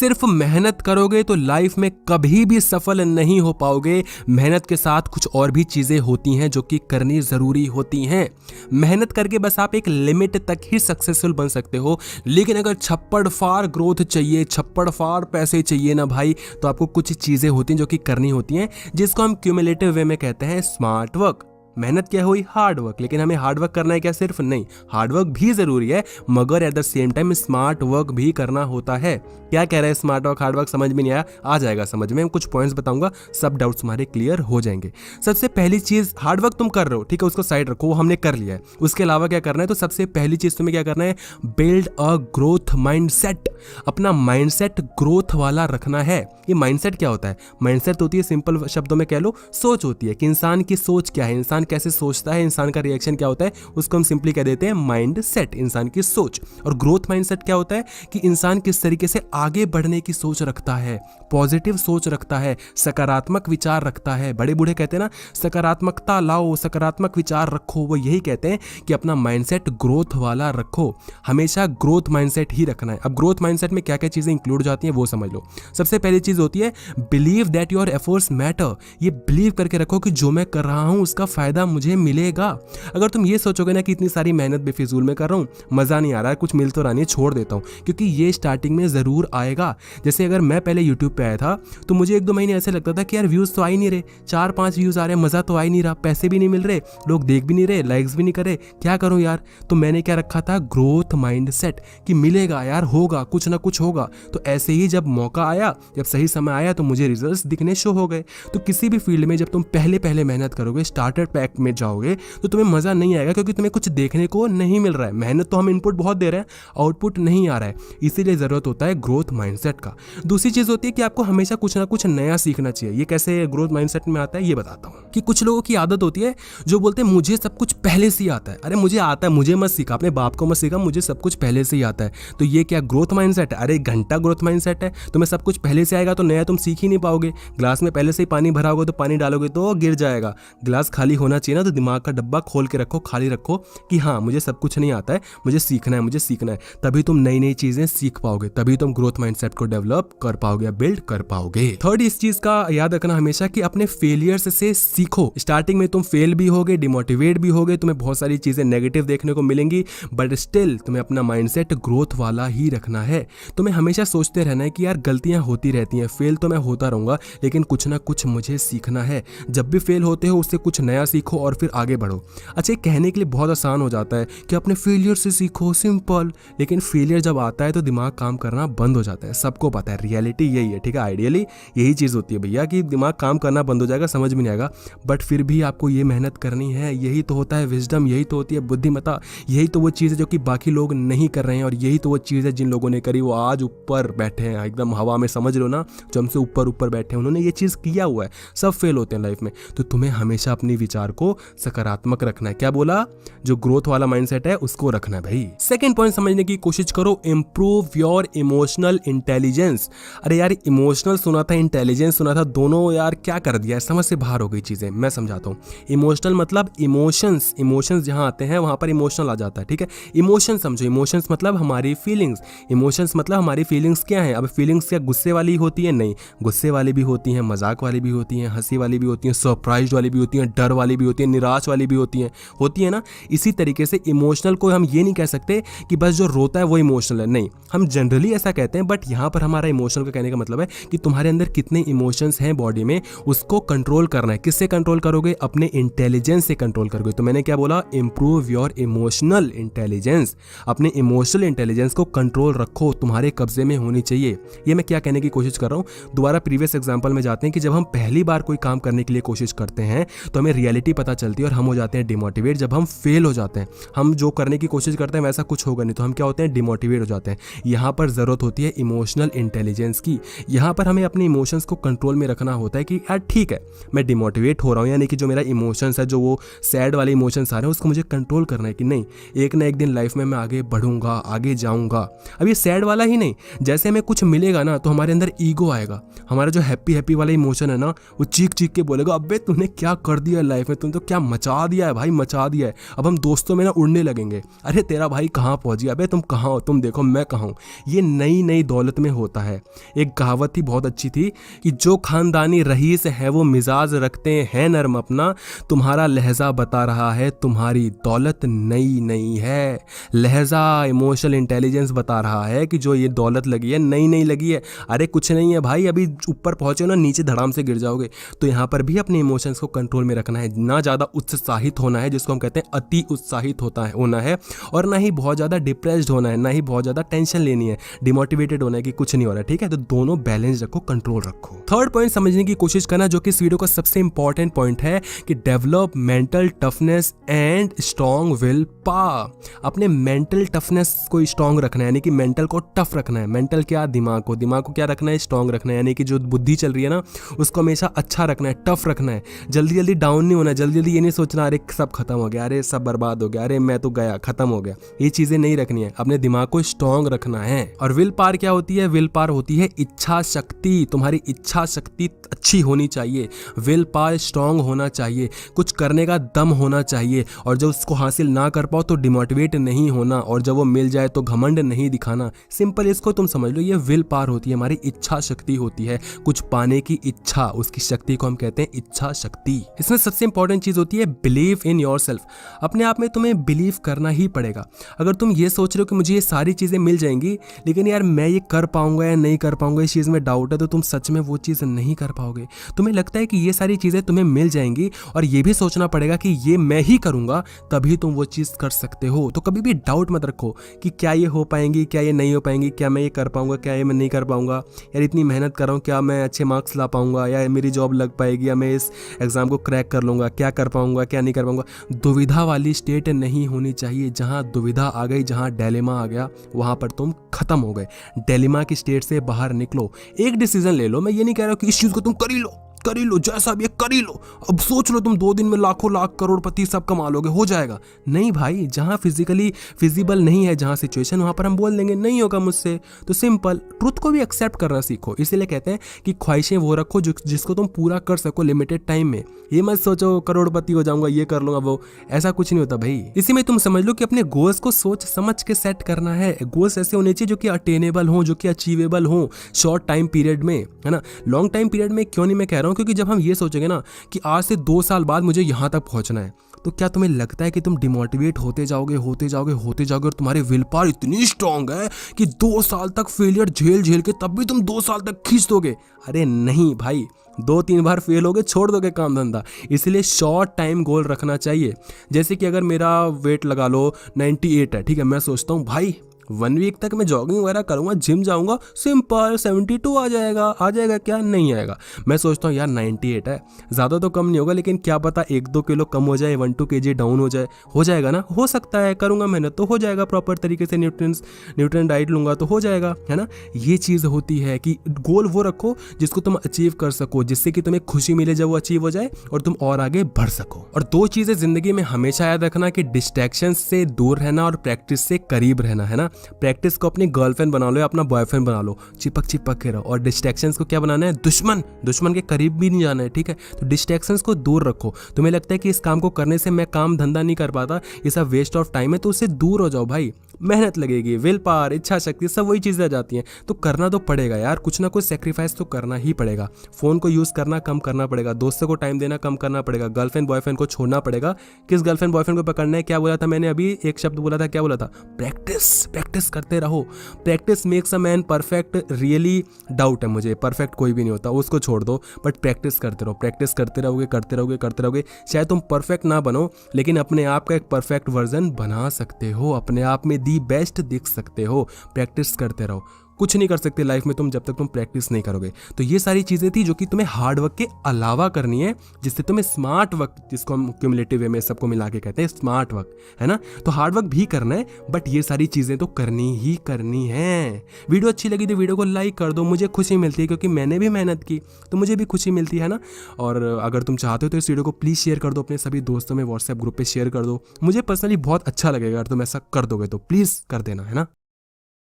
सिर्फ मेहनत करोगे तो लाइफ में कभी भी सफल नहीं हो पाओगे। मेहनत के साथ कुछ और भी चीजें होती हैं जो कि करनी जरूरी होती हैं। मेहनत करके बस आप एक लिमिट तक ही सक्सेसफुल बन सकते हो, लेकिन अगर छप्पड़ फाड़ ग्रोथ चाहिए, छप्पड़ फाड़ पैसे चाहिए ना भाई, तो आपको कुछ चीजें होती हैं जो कि करनी होती हैं, जिसको हम क्यूमुलेटिव वे में कहते हैं स्मार्ट वर्क। मेहनत क्या हुई? Hard work. लेकिन हमें हार्ड वर्क करना है क्या? सिर्फ नहीं, हार्ड वर्क भी जरूरी है, मगर at the same time smart work भी करना होता है। क्या कह रहे हैं? स्मार्ट वर्क हार्ड वर्क समझ में नहीं आया? आ जाएगा समझ में, कुछ पॉइंट्स बताऊंगा, सब डाउट्स तुम्हारे क्लियर हो जाएंगे। सबसे पहली चीज, हार्ड वर्क तुम कर रहे हो, ठीक है, उसको साइड रखो, वो हमने कर लिया है। उसके अलावा क्या करना है? तो सबसे पहली चीज तुम्हें क्या करना है? Build a growth mindset. अपना माइंडसेट ग्रोथ वाला रखना है। ये माइंडसेट क्या होता है? माइंडसेट होती है, सिंपल शब्दों में कह लो, सोच होती है कि इंसान की सोच क्या है, इंसान कैसे सोचता है, इंसान का रिएक्शन क्या होता है, उसको हम सिंपली कह देते हैं माइंड सेट, इंसान की सोच। और ग्रोथ माइंडसेट क्या होता है कि इंसान किस तरीके से आगे बढ़ने की सोच रखता है, पॉजिटिव सोच रखता है, सकारात्मक विचार रखता है। बड़े बूढ़े कहते हैं ना, सकारात्मकता लाओ, सकारात्मक विचार रखो, वो यही कहते हैं कि अपना माइंडसेट ग्रोथ वाला रखो। हमेशा ग्रोथ माइंडसेट ही रखना है। अब ग्रोथ माइंडसेट में क्या क्या चीजें इंक्लूड जाती हैं वो समझ लो। सबसे पहली चीज होती है believe that your efforts matter. ये बिलीव करके रखो कि जो मैं कर रहा हूं उसका फायदा मुझे मिलेगा। अगर तुम ये सोचोगे ना कि इतनी सारी मेहनत बेफिजूल में कर रहा हूं, मजा नहीं आ रहा है, कुछ मिल तो रहा नहीं, छोड़ देता हूं, क्योंकि ये स्टार्टिंग में जरूर आएगा। जैसे अगर मैं पहले यूट्यूब पे आया था तो मुझे 1-2 महीने ऐसे लगता था कि यार व्यूज तो आ ही नहीं रहे, 4-5 व्यूज आ रहे, मजा तो आ ही नहीं रहा, पैसे भी नहीं मिल रहे, लोग देख भी नहीं रहे, लाइक्स भी नहीं कर रहे, क्या करूं यार। तो मैंने क्या रखा था? ग्रोथ माइंडसेट, कि मिलेगा यार, होगा, कुछ ना कुछ होगा। तो ऐसे ही जब मौका आया, जब सही समय आया, तो मुझे रिजल्ट्स दिखने शो हो गए। तो किसी भी फील्ड में जब तुम पहले मेहनत करोगे, स्टार्टर पैक में जाओगे, तो तुम्हें मजा नहीं आएगा, क्योंकि तुम्हें कुछ देखने को नहीं मिल रहा है। मेहनत तो हम इनपुट बहुत दे रहे हैं, आउटपुट नहीं आ रहा है, इसीलिए जरूरत होता है ग्रोथ माइंडसेट का। दूसरी चीज होती है कि आपको हमेशा कुछ ना कुछ नया सीखना चाहिए। ये कैसे ग्रोथ माइंडसेट में आता है ये बताता हूँ। कि कुछ लोगों की आदत होती है जो बोलते हैं मुझे सब कुछ पहले से ही आता है। अरे मुझे आता है, मुझे मत सीखा, अपने बाप को मत सीखा, मुझे सब कुछ पहले से ही आता है। तो ये क्या ग्रोथ माइंडसेट है? अरे घंटा ग्रोथ माइंडसेट है। तुम्हें सब कुछ पहले से आएगा तो नया तुम सीख ही नहीं पाओगे। ग्लास में पहले से ही पानी भरा होगा तो पानी डालोगे तो गिर जाएगा। ग्लास खाली होना चाहिए ना, तो दिमाग का डब्बा खोल के रखो, खाली रखो कि हाँ मुझे सब कुछ नहीं आता है, मुझे सीखना है, मुझे सीखना है। तभी तुम नई नई चीजें सीख पाओगे, तभी तुम ग्रोथ माइंडसेट को डेवलप कर पाओगे, बिल्ड कर पाओगे। थर्ड, इस चीज का याद रखना हमेशा कि अपने फेलियर्स से सीखो। स्टार्टिंग में तुम फेल भी होगे, डिमोटिवेट भी होगे, तुम्हें बहुत सारी चीजें नेगेटिव देखने को मिलेंगी, बट स्टिल तुम्हें अपना माइंडसेट ग्रोथ वाला ही रखना है। तुम्हें हमेशा सोचते रहना है कि यार गलतियां होती रहती हैं, फेल तो मैं होता रहूंगा, लेकिन कुछ ना कुछ मुझे सीखना है। जब भी फेल होते हो उससे कुछ नया सीखो और फिर आगे बढ़ो। अच्छा, कहने के लिए बहुत आसान हो जाता है कि अपने फेलियर से सीखो, सिंपल, लेकिन फेलियर जब आता है तो दिमाग काम करना बंद हो जाता है। सबको पता है, रियलिटी यही है, ठीक है, आइडियली यही चीज होती है भैया कि दिमाग काम करना बंद हो जाएगा, समझ में नहीं आएगा, बट फिर भी आपको ये मेहनत करनी है। यही तो होता है विजडम, यही तो होती है बुद्धिमत्ता, यही तो वो चीज़ है जो कि बाकी लोग नहीं कर रहे हैं, और यही तो वो चीज़ है जिन लोगों ने करी वो आज ऊपर बैठे हैं, एकदम हवा में, समझ लो ना, जो हमसे ऊपर बैठे हैं, उन्होंने ये चीज़ किया हुआ है। सब फेल होते हैं लाइफ में। तो तुम्हें हमेशा अपनी विचार को सकारात्मक रखना है। क्या बोला? जो ग्रोथ वाला माइंडसेट है उसको रखना है भाई। सेकंड पॉइंट समझने की कोशिश करो, इंप्रूव योर इमोशनल इंटेलिजेंस। अरे यार, इमोशनल सुना था, इंटेलिजेंस सुना था, दोनों यार क्या कर दिया है, समझ से बाहर हो गई चीजें। मैं समझाता हूँ। इमोशनल मतलब इमोशंस, इमोशंस जहां आते हैं वहां पर इमोशनल आ जाता है, ठीक है। इमोशन समझो, इमोशंस मतलब हमारी फीलिंग्स, इमोशंस मतलब हमारी फीलिंग्स क्या है। अब फीलिंग्स क्या गुस्से वाली होती है? नहीं, गुस्से वाली भी होती हैं, मजाक वाली भी होती हैं, हंसी वाली भी होती हैं, सरप्राइज वाली भी होती हैं, डर वाली भी होती है, निराश वाली भी होती है ना। इसी तरीके से इमोशनल को हम ये नहीं कह सकते कि बस जो रोता है वो इमोशनल है, नहीं, हम जनरली ऐसा कहते हैं, बट यहाँ पर हमारा इमोशनल का कहने का मतलब है कि तुम्हारे अंदर कितने इमोशंस हैं बॉडी में, उसको कंट्रोल करना है। किससे कंट्रोल करोगे? अपने इंटेलिजेंस से कंट्रोल करोगे। तो मैंने क्या बोला? Improve your emotional intelligence. अपने इमोशनल इंटेलिजेंस को कंट्रोल रखो, तुम्हारे कब्जे में होनी चाहिए। ये मैं क्या कहने की कोशिश कर रहा हूँ, दोबारा प्रीवियस एग्जांपल में जाते हैं कि जब हम पहली बार कोई काम करने के लिए कोशिश करते हैं तो हमें रियलिटी पता चलती है और हम हो जाते हैं डिमोटिवेट। जब हम फेल हो जाते हैं, हम जो करने की कोशिश करते हैं वैसा कुछ होगा नहीं, तो हम क्या होते हैं? डिमोटिवेट हो जाते हैं। यहाँ पर जरूरत होती है इमोशनल इंटेलिजेंस की। यहाँ पर हमें अपने इमोशंस को कंट्रोल में रखना होता है कि यार ठीक है, मैं डिमोटिवेट हो रहा हूँ, यानी कि जो मेरा इमोशंस है, जो वो सैड वाले इमोशंस आ रहे हैं, उसको मुझे कंट्रोल करना है कि नहीं, एक ना एक दिन लाइफ में मैं आगे बढ़ूंगा, आगे जाऊंगा। अब ये सैड वाला ही नहीं, जैसे हमें कुछ मिलेगा ना तो हमारे अंदर ईगो आएगा, हमारा जो हैप्पी वाला इमोशन है ना, वो चीख चीख के बोलेगा अबे तूने क्या कर दिया लाइफ में, में, तुम तो क्या मचा दिया है भाई, मचा दिया है। अब हम दोस्तों में ना उड़ने लगेंगे, अरे तेरा भाई कहाँ पहुंच गया, अबे तुम कहाँ हो, तुम देखो मैं कहाँ हूँ। ये नई नई दौलत में होता है। एक कहावत थी बहुत अच्छी थी कि जो खानदानी रईस है वो मिजाज रखते हैं नरम अपना, तुम्हारा लहजा बता रहा है तुम्हारी दौलत नई नई है। लहजा इमोशनल इंटेलिजेंस बता रहा है कि जो ये दौलत लगी है नई नई लगी है। अरे कुछ नहीं है भाई, अभी ऊपर पहुंचे ना नीचे धड़ाम से गिर जाओगे। तो यहाँ पर भी अपने इमोशंस को कंट्रोल में रखना है, ना ज़्यादा उत्साहित होना है जिसको हम कहते हैं अति उत्साहित होना है, और ना ही बहुत ज़्यादा डिप्रेस्ड होना है, ना ही बहुत ज़्यादा टेंशन लेनी है, डिमोटिवेटेड होना है कि कुछ नहीं हो रहा है। ठीक है, तो दोनों बैलेंस रखो, कंट्रोल रखो। थर्ड पॉइंट समझने की कोशिश करना, जो कि इस वीडियो का सबसे इंपॉर्टेंट पॉइंट है, कि develop mental toughness and strong will power. अपने मेंटल टफनेस को स्ट्रॉन्ग रखना है, यानी कि मेंटल को टफ रखना है। मेंटल क्या, दिमाग को क्या रखना है, स्ट्रॉन्ग रखना है, यानी कि जो बुद्धि चल रही है ना उसको हमेशा अच्छा रखना है, टफ रखना है। जल्दी जल्दी डाउन नहीं होना, जल्दी जल्दी ये नहीं सोचना अरे सब खत्म हो गया, अरे सब बर्बाद हो गया, अरे मैं तो गया, खत्म हो गया। ये चीजें नहीं रखनी है, अपने दिमाग को स्ट्रॉन्ग रखना है। और विल पावर क्या होती है? विल पावर होती है इच्छा शक्ति। तुम्हारी इच्छा शक्ति अच्छी होनी चाहिए, विल पावर स्ट्रॉन्ग होना चाहिए, कुछ करने का दम होना चाहिए, और जब उसको हासिल ना कर पाओ तो डिमोटिवेट नहीं होना, और जब वो मिल जाए तो घमंड नहीं दिखाना। सिंपल इसको तुम समझ लो, ये विल पावर होती है, हमारी इच्छा शक्ति होती है, कुछ पाने की इच्छा, उसकी शक्ति को हम कहते हैं इच्छा शक्ति। इसमें सबसे इंपॉर्टेंट चीज होती है बिलीव इन योरसेल्फ। अपने आप में तुम्हें बिलीव करना ही पड़ेगा। अगर तुम ये सोच रहे हो कि मुझे ये सारी चीजें मिल जाएंगी, लेकिन यार मैं ये कर पाऊंगा या नहीं कर पाऊंगा, इस चीज में डाउट है, तो तुम सच में वो चीज नहीं कर पाओगे। तुम्हें लगता है कि ये सारी चीजें तुम्हें मिल जाएंगी, और ये भी सोचना पड़ेगा कि ये मैं ही करूंगा तभी तुम वो चीज कर सकते हो। तो कभी भी डाउट मत रखो कि क्या ये हो पाएंगी, क्या ये नहीं हो पाएंगी, क्या मैं ये कर पाऊंगा, क्या ये मैं नहीं कर पाऊंगा, यार इतनी मेहनत कर रहा हूँ, क्या मैं अच्छे मार्क्स ला पाऊंगा, या मेरी जॉब लग पाएगी, या मैं इस एग्जाम को क्रैक कर लूंगा, क्या कर पाऊंगा, क्या नहीं कर पाऊंगा। दुविधा वाली स्टेट नहीं होनी चाहिए। जहां दुविधा आ गई, जहां डिलेमा आ गया, वहां पर तुम खत्म हो गए। डिलेमा की स्टेट से बाहर निकलो, एक डिसीजन ले लो। मैं ये नहीं कह रहा हूं कि इस चीज को तुम कर ही लो, जैसा भी कर ही लो, अब सोच लो तुम 2 दिन में लाखों लाख करोड़पति सब कमा लोगे, हो जाएगा। नहीं भाई, जहां फिजिकली फिजिबल नहीं है, जहां सिचुएशन, वहां पर हम बोल देंगे नहीं होगा मुझसे। तो सिंपल, ट्रुथ को भी एक्सेप्ट करना सीखो। इसीलिए कहते हैं कि ख्वाहिशें वो रखो जिसको तुम पूरा कर सको लिमिटेड टाइम में। ये मत सोचो करोड़पति हो जाऊंगा, ये कर लूंगा, वो ऐसा कुछ नहीं होता भाई। इसी में तुम समझ लो कि अपने गोल्स को सोच समझ के सेट करना है। गोल्स ऐसे होने चाहिए जो कि अटेनेबल हो, जो कि अचीवेबल हो शॉर्ट टाइम पीरियड में, है ना। लॉन्ग टाइम पीरियड में क्यों नहीं मैं कह रहा हूं, क्योंकि जब हम ये सोचेंगे ना कि आज से 2 साल बाद मुझे यहां तक पहुंचना है, तो क्या तुम्हें लगता है कि तुम डिमोटिवेट होते जाओगे और तुम्हारे विल पावर इतनी स्ट्रांग है कि 2 साल तक फेलियर झेल के तब भी तुम 2 साल तक खींच दोगे? अरे नहीं भाई, 2-3 बार फेल होगे, छोड़ दोगे काम धंधा। इसलिए शॉर्ट टाइम गोल रखना चाहिए। जैसे कि अगर मेरा वेट लगा लो 98 है, ठीक है, मैं सोचता हूँ भाई 1 वीक तक मैं जॉगिंग वगैरह करूंगा, जिम जाऊंगा, सिंपल 72 आ जाएगा क्या? नहीं आएगा। मैं सोचता हूँ यार 98 है, ज़्यादा तो कम नहीं होगा, लेकिन क्या पता 1-2 किलो कम हो जाए, 1-2 kg डाउन हो जाएगा ना, हो सकता है। करूंगा मेहनत तो हो जाएगा, प्रॉपर तरीके से न्यूट्रिएंट डाइट लूंगा तो हो जाएगा, है ना। ये चीज़ होती है कि गोल वो रखो जिसको तुम अचीव कर सको, जिससे कि तुम्हें खुशी मिले जब वो अचीव हो जाए और तुम और आगे बढ़ सको। और 2 चीज़ें जिंदगी में हमेशा याद रखना कि डिस्ट्रैक्शन से दूर रहना और प्रैक्टिस से करीब रहना, है ना। प्रैक्टिस को अपनी गर्लफ्रेंड बना लो या अपना बॉयफ्रेंड बना लो, चिपक के रहो। और डिस्ट्रैक्शंस को क्या बनाना है? दुश्मन के करीब भी नहीं जाना है, ठीक है। तो डिस्ट्रैक्शंस को दूर रखो। तुम्हें लगता है कि इस काम को करने से मैं काम धंधा नहीं कर पाता, ये सब वेस्ट ऑफ टाइम है, तो उससे दूर हो जाओ भाई। मेहनत लगेगी, विल पावर, इच्छा शक्ति, सब वही चीज़ें आ जाती हैं, तो करना तो पड़ेगा यार, कुछ ना कुछ सेक्रीफाइस तो करना ही पड़ेगा। फोन को यूज़ करना कम करना पड़ेगा, दोस्तों को टाइम देना कम करना पड़ेगा, गर्लफ्रेंड बॉयफ्रेंड को छोड़ना पड़ेगा। किस गर्लफ्रेंड बॉयफ्रेंड को पकड़ना है? क्या बोला था मैंने अभी? एक शब्द बोला था, क्या बोला था? प्रैक्टिस करते रहो। Practice makes a man perfect. Really doubt है मुझे, परफेक्ट कोई भी नहीं होता, उसको छोड़ दो, बट प्रैक्टिस करते रहो। प्रैक्टिस करते रहोगे। शायद तुम परफेक्ट ना बनो, लेकिन अपने आप का एक परफेक्ट वर्जन बना सकते हो, अपने आप में दी बेस्ट दिख सकते हो। प्रैक्टिस करते रहो। कुछ नहीं कर सकते लाइफ में तुम जब तक तुम प्रैक्टिस नहीं करोगे। तो ये सारी चीजें थी जो कि तुम्हें हार्ड वर्क के अलावा करनी है, जिससे तुम्हें स्मार्ट वर्क, जिसको हम क्यूमुलेटिव वे में सबको मिला के कहते हैं स्मार्ट वर्क, है ना। तो हार्ड वर्क भी करना है, बट ये सारी चीजें तो करनी ही करनी है। वीडियो अच्छी लगी तो वीडियो को लाइक कर दो, मुझे खुशी मिलती है, क्योंकि मैंने भी मेहनत की तो मुझे भी खुशी मिलती है ना। और अगर तुम चाहते हो तो इस वीडियो को प्लीज शेयर कर दो अपने सभी दोस्तों में, व्हाट्सएप ग्रुप पे शेयर कर दो। मुझे पर्सनली बहुत अच्छा लगेगा अगर तुम ऐसा कर दोगे, तो प्लीज कर देना, है ना।